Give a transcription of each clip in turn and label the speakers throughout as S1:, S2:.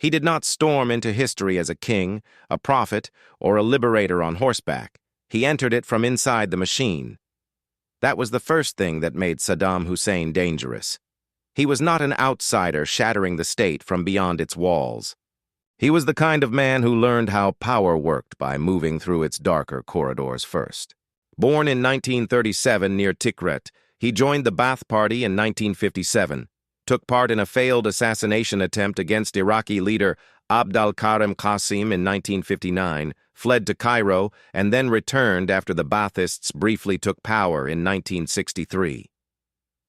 S1: He did not storm into history as a king, a prophet, or a liberator on horseback. He entered it from inside the machine. That was the first thing that made Saddam Hussein dangerous. He was not an outsider shattering the state from beyond its walls. He was the kind of man who learned how power worked by moving through its darker corridors first. Born in 1937 near Tikrit, he joined the Ba'ath Party in 1957, took part in a failed assassination attempt against Iraqi leader Abd al-Karim Qasim in 1959, fled to Cairo, and then returned after the Baathists briefly took power in 1963.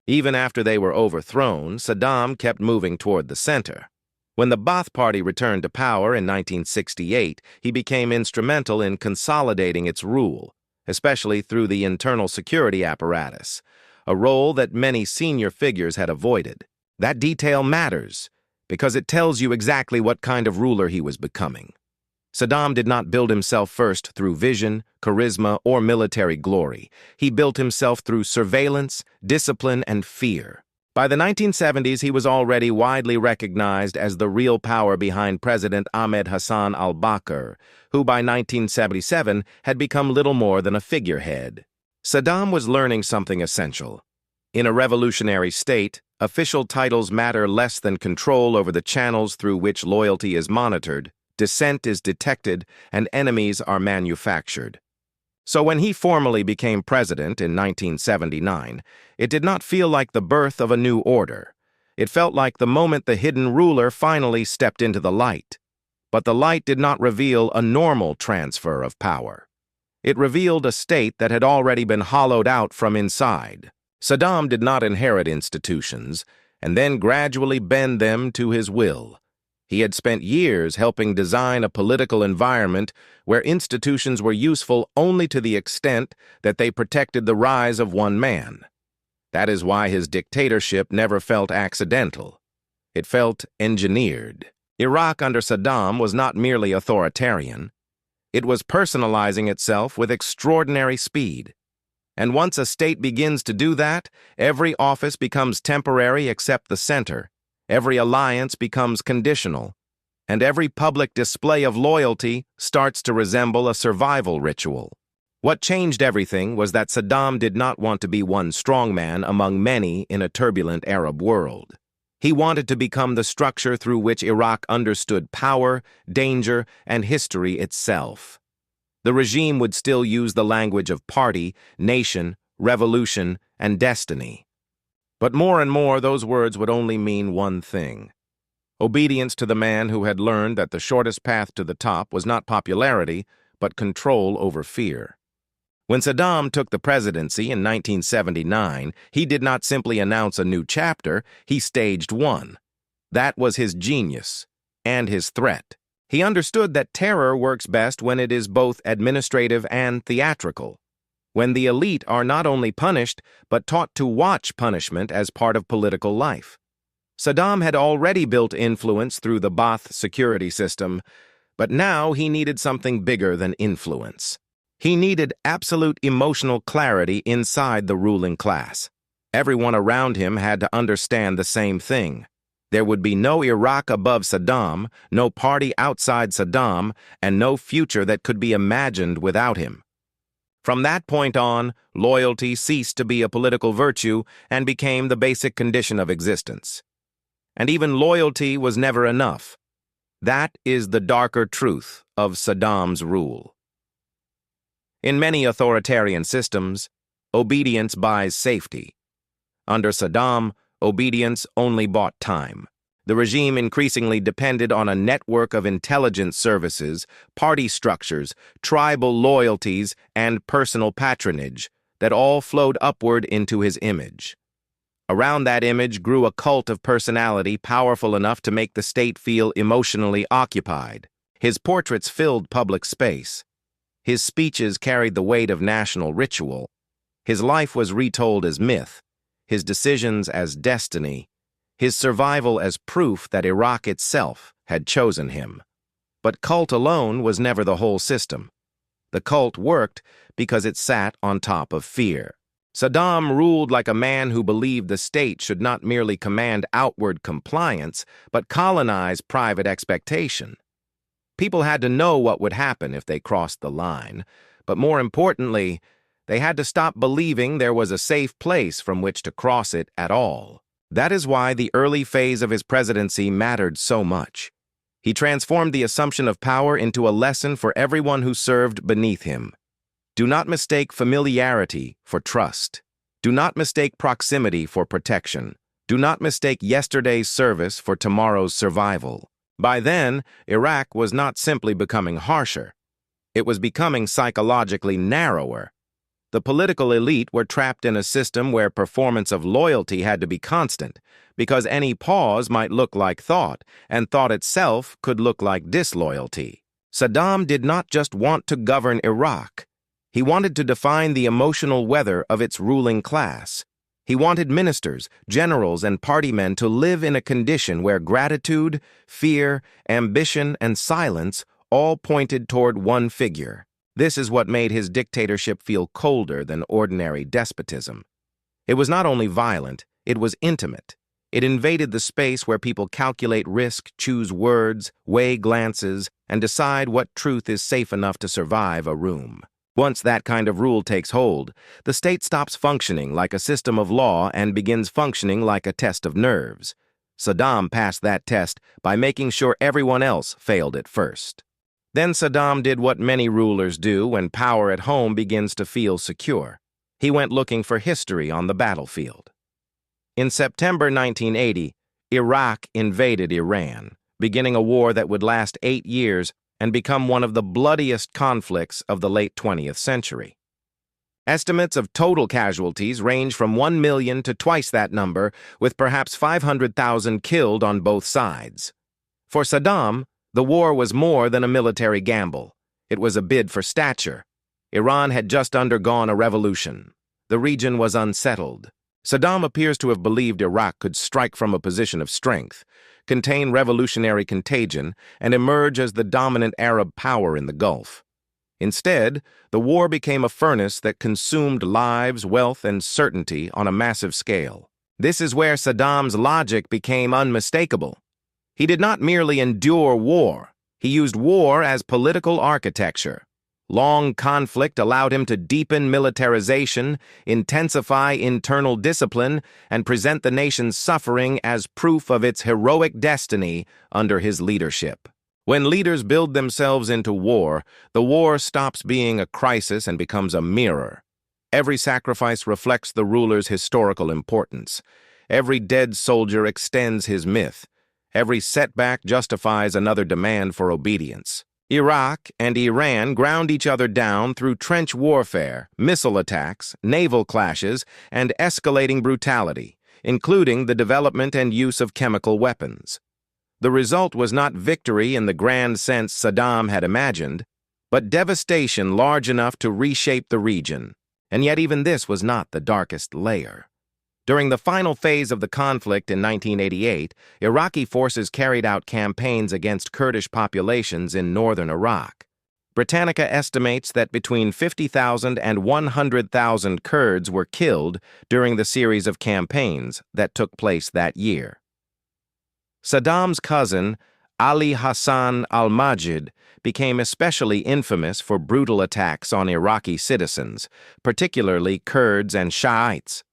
S1: Even after they were overthrown, Saddam kept moving toward the center. When the Ba'ath Party returned to power in 1968, he became instrumental in consolidating its rule, especially through the internal security apparatus, a role that many senior figures had avoided. That detail matters, because it tells you exactly what kind of ruler he was becoming. Saddam did not build himself first through vision, charisma, or military glory. He built himself through surveillance, discipline, and fear. By the 1970s, he was already widely recognized as the real power behind President Ahmed Hassan al-Bakr, who by 1977 had become little more than a figurehead. Saddam was learning something essential. In a revolutionary state, official titles matter less than control over the channels through which loyalty is monitored, dissent is detected, and enemies are manufactured. So when he formally became president in 1979, it did not feel like the birth of a new order. It felt like the moment the hidden ruler finally stepped into the light. But the light did not reveal a normal transfer of power. It revealed a state that had already been hollowed out from inside. Saddam did not inherit institutions and then gradually bend them to his will. He had spent years helping design a political environment where institutions were useful only to the extent that they protected the rise of one man. That is why his dictatorship never felt accidental. It felt engineered. Iraq under Saddam was not merely authoritarian. It was personalizing itself with extraordinary speed. And once a state begins to do that, every office becomes temporary except the center. Every alliance becomes conditional, and every public display of loyalty starts to resemble a survival ritual. What changed everything was that Saddam did not want to be one strongman among many in a turbulent Arab world. He wanted to become the structure through which Iraq understood power, danger, and history itself. The regime would still use the language of party, nation, revolution, and destiny. But more and more, those words would only mean one thing: obedience to the man who had learned that the shortest path to the top was not popularity, but control over fear. When Saddam took the presidency in 1979, he did not simply announce a new chapter, he staged one. That was his genius and his threat. He understood that terror works best when it is both administrative and theatrical. When the elite are not only punished, but taught to watch punishment as part of political life. Saddam had already built influence through the Ba'ath security system, but now he needed something bigger than influence. He needed absolute emotional clarity inside the ruling class. Everyone around him had to understand the same thing. There would be no Iraq above Saddam, no party outside Saddam, and no future that could be imagined without him. From that point on, loyalty ceased to be a political virtue and became the basic condition of existence. And even loyalty was never enough. That is the darker truth of Saddam's rule. In many authoritarian systems, obedience buys safety. Under Saddam, obedience only bought time. The regime increasingly depended on a network of intelligence services, party structures, tribal loyalties, and personal patronage that all flowed upward into his image. Around that image grew a cult of personality powerful enough to make the state feel emotionally occupied. His portraits filled public space. His speeches carried the weight of national ritual. His life was retold as myth, his decisions as destiny, his survival as proof that Iraq itself had chosen him. But cult alone was never the whole system. The cult worked because it sat on top of fear. Saddam ruled like a man who believed the state should not merely command outward compliance, but colonize private expectation. People had to know what would happen if they crossed the line, but more importantly, they had to stop believing there was a safe place from which to cross it at all. That is why the early phase of his presidency mattered so much. He transformed the assumption of power into a lesson for everyone who served beneath him. Do not mistake familiarity for trust. Do not mistake proximity for protection. Do not mistake yesterday's service for tomorrow's survival. By then, Iraq was not simply becoming harsher. It was becoming psychologically narrower. The political elite were trapped in a system where performance of loyalty had to be constant, because any pause might look like thought, and thought itself could look like disloyalty. Saddam did not just want to govern Iraq. He wanted to define the emotional weather of its ruling class. He wanted ministers, generals, and party men to live in a condition where gratitude, fear, ambition, and silence all pointed toward one figure. This is what made his dictatorship feel colder than ordinary despotism. It was not only violent, it was intimate. It invaded the space where people calculate risk, choose words, weigh glances, and decide what truth is safe enough to survive a room. Once that kind of rule takes hold, the state stops functioning like a system of law and begins functioning like a test of nerves. Saddam passed that test by making sure everyone else failed it first. Then Saddam did what many rulers do when power at home begins to feel secure. He went looking for history on the battlefield. In September 1980, Iraq invaded Iran, beginning a war that would last 8 years and become one of the bloodiest conflicts of the late 20th century. Estimates of total casualties range from 1 million to twice that number, with perhaps 500,000 killed on both sides. For Saddam, the war was more than a military gamble. It was a bid for stature. Iran had just undergone a revolution. The region was unsettled. Saddam appears to have believed Iraq could strike from a position of strength, contain revolutionary contagion, and emerge as the dominant Arab power in the Gulf. Instead, the war became a furnace that consumed lives, wealth, and certainty on a massive scale. This is where Saddam's logic became unmistakable. He did not merely endure war. He used war as political architecture. Long conflict allowed him to deepen militarization, intensify internal discipline, and present the nation's suffering as proof of its heroic destiny under his leadership. When leaders build themselves into war, the war stops being a crisis and becomes a mirror. Every sacrifice reflects the ruler's historical importance. Every dead soldier extends his myth. Every setback justifies another demand for obedience. Iraq and Iran ground each other down through trench warfare, missile attacks, naval clashes, and escalating brutality, including the development and use of chemical weapons. The result was not victory in the grand sense Saddam had imagined, but devastation large enough to reshape the region. And yet even this was not the darkest layer. During the final phase of the conflict in 1988, Iraqi forces carried out campaigns against Kurdish populations in northern Iraq. Britannica estimates that between 50,000 and 100,000 Kurds were killed during the series of campaigns that took place that year. Saddam's cousin, Ali Hassan al-Majid, became especially infamous for brutal attacks on Iraqi citizens, particularly Kurds and Shiites.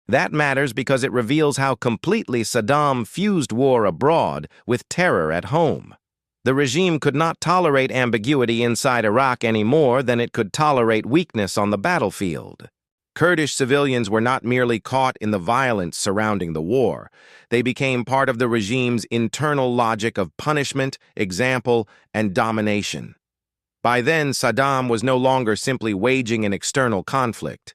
S1: That matters because it reveals how completely Saddam fused war abroad with terror at home. The regime could not tolerate ambiguity inside Iraq any more than it could tolerate weakness on the battlefield. Kurdish civilians were not merely caught in the violence surrounding the war. They became part of the regime's internal logic of punishment, example, and domination. By then, Saddam was no longer simply waging an external conflict.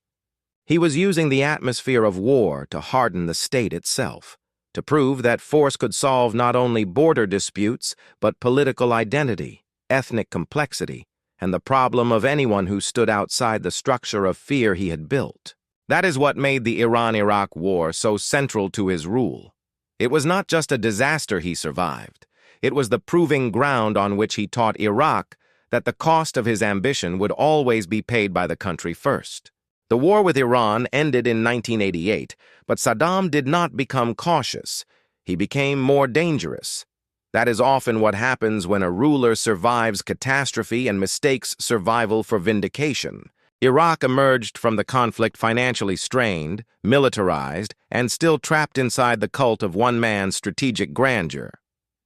S1: He was using the atmosphere of war to harden the state itself, to prove that force could solve not only border disputes, but political identity, ethnic complexity, and the problem of anyone who stood outside the structure of fear he had built. That is what made the Iran-Iraq War so central to his rule. It was not just a disaster he survived. It was the proving ground on which he taught Iraq that the cost of his ambition would always be paid by the country first. The war with Iran ended in 1988, but Saddam did not become cautious. He became more dangerous. That is often what happens when a ruler survives catastrophe and mistakes survival for vindication. Iraq emerged from the conflict financially strained, militarized, and still trapped inside the cult of one man's strategic grandeur.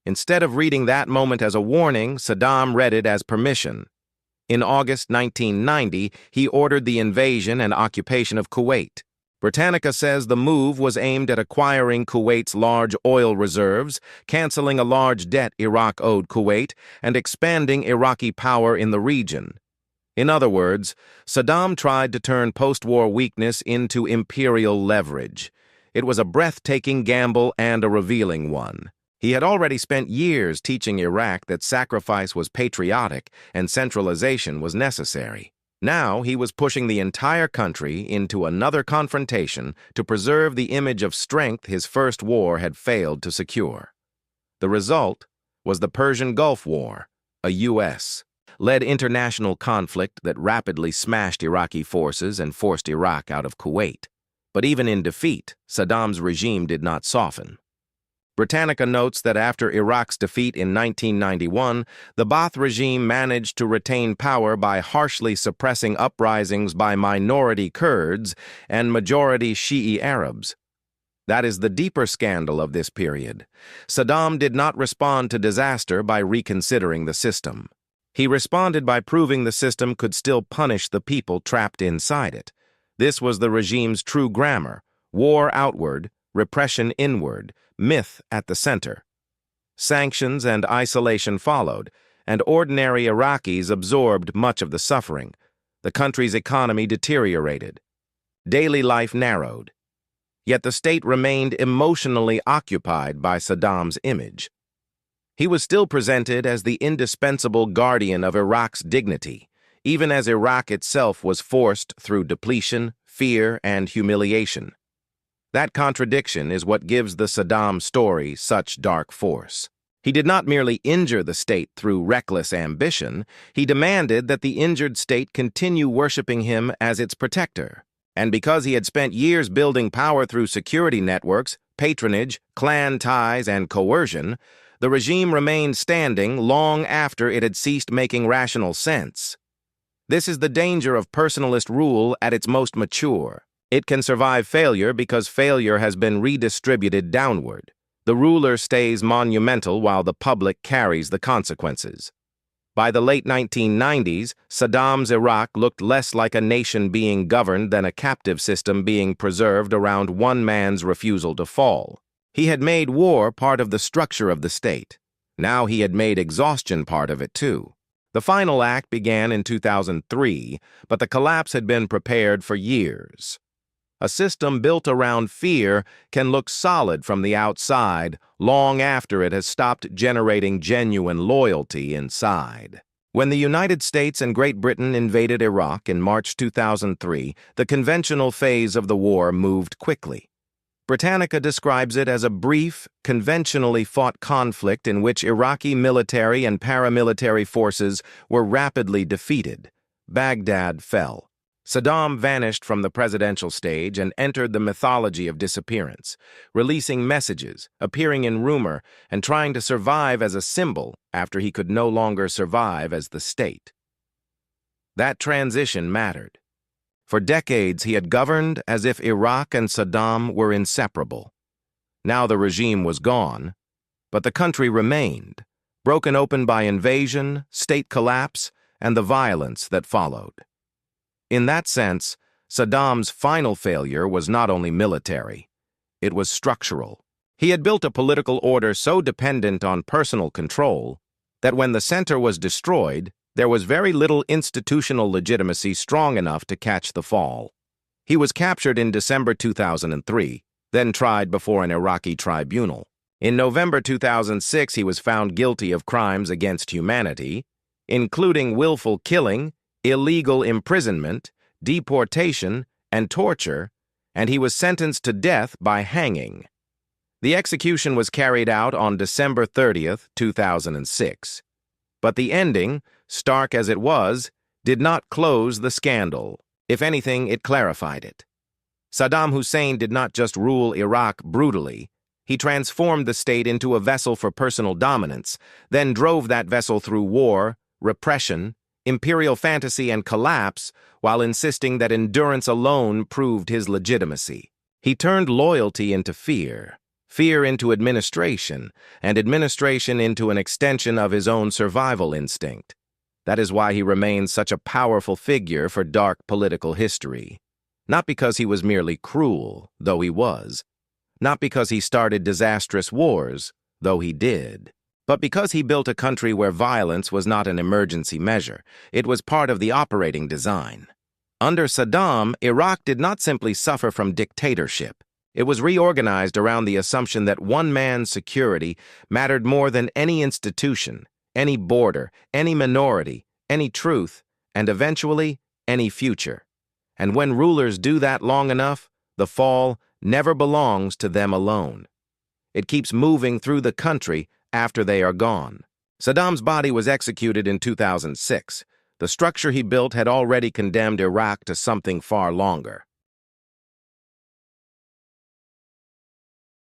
S1: Instead of reading that moment as a warning, Saddam read it as permission. In August 1990, he ordered the invasion and occupation of Kuwait. Britannica says the move was aimed at acquiring Kuwait's large oil reserves, canceling a large debt Iraq owed Kuwait, and expanding Iraqi power in the region. In other words, Saddam tried to turn post-war weakness into imperial leverage. It was a breathtaking gamble and a revealing one. He had already spent years teaching Iraq that sacrifice was patriotic and centralization was necessary. Now he was pushing the entire country into another confrontation to preserve the image of strength his first war had failed to secure. The result was the Persian Gulf War, a U.S.-led international conflict that rapidly smashed Iraqi forces and forced Iraq out of Kuwait. But even in defeat, Saddam's regime did not soften. Britannica notes that after Iraq's defeat in 1991, the Ba'ath regime managed to retain power by harshly suppressing uprisings by minority Kurds and majority Shi'i Arabs. That is the deeper scandal of this period. Saddam did not respond to disaster by reconsidering the system. He responded by proving the system could still punish the people trapped inside it. This was the regime's true grammar: war outward, repression inward, myth at the center. Sanctions and isolation followed, and ordinary Iraqis absorbed much of the suffering. The country's economy deteriorated. Daily life narrowed. Yet the state remained emotionally occupied by Saddam's image. He was still presented as the indispensable guardian of Iraq's dignity, even as Iraq itself was forced through depletion, fear, and humiliation. That contradiction is what gives the Saddam story such dark force. He did not merely injure the state through reckless ambition, he demanded that the injured state continue worshiping him as its protector. And because he had spent years building power through security networks, patronage, clan ties, and coercion, the regime remained standing long after it had ceased making rational sense. This is the danger of personalist rule at its most mature. It can survive failure because failure has been redistributed downward. The ruler stays monumental while the public carries the consequences. By the late 1990s, Saddam's Iraq looked less like a nation being governed than a captive system being preserved around one man's refusal to fall. He had made war part of the structure of the state. Now he had made exhaustion part of it too. The final act began in 2003, but the collapse had been prepared for years. A system built around fear can look solid from the outside long after it has stopped generating genuine loyalty inside. When the United States and Great Britain invaded Iraq in March 2003, the conventional phase of the war moved quickly. Britannica describes it as a brief, conventionally fought conflict in which Iraqi military and paramilitary forces were rapidly defeated. Baghdad fell. Saddam vanished from the presidential stage and entered the mythology of disappearance, releasing messages, appearing in rumor, and trying to survive as a symbol after he could no longer survive as the state. That transition mattered. For decades, he had governed as if Iraq and Saddam were inseparable. Now the regime was gone, but the country remained, broken open by invasion, state collapse, and the violence that followed. In that sense, Saddam's final failure was not only military, it was structural. He had built a political order so dependent on personal control that when the center was destroyed, there was very little institutional legitimacy strong enough to catch the fall. He was captured in December 2003, then tried before an Iraqi tribunal. In November 2006, he was found guilty of crimes against humanity, including willful killing, illegal imprisonment, deportation, and torture, and he was sentenced to death by hanging. The execution was carried out on December 30th, 2006. But the ending, stark as it was, did not close the scandal. If anything, it clarified it. Saddam Hussein did not just rule Iraq brutally. He transformed the state into a vessel for personal dominance, then drove that vessel through war, repression, imperial fantasy, and collapse, while insisting that endurance alone proved his legitimacy. He turned loyalty into fear, fear into administration, and administration into an extension of his own survival instinct. That is why he remains such a powerful figure for dark political history. Not because he was merely cruel, though he was. Not because he started disastrous wars, though he did. But because he built a country where violence was not an emergency measure. It was part of the operating design. Under Saddam, Iraq did not simply suffer from dictatorship. It was reorganized around the assumption that one man's security mattered more than any institution, any border, any minority, any truth, and eventually, any future. And when rulers do that long enough, the fall never belongs to them alone. It keeps moving through the country after they are gone. Saddam's body was executed in 2006. The structure he built had already condemned Iraq to something far longer.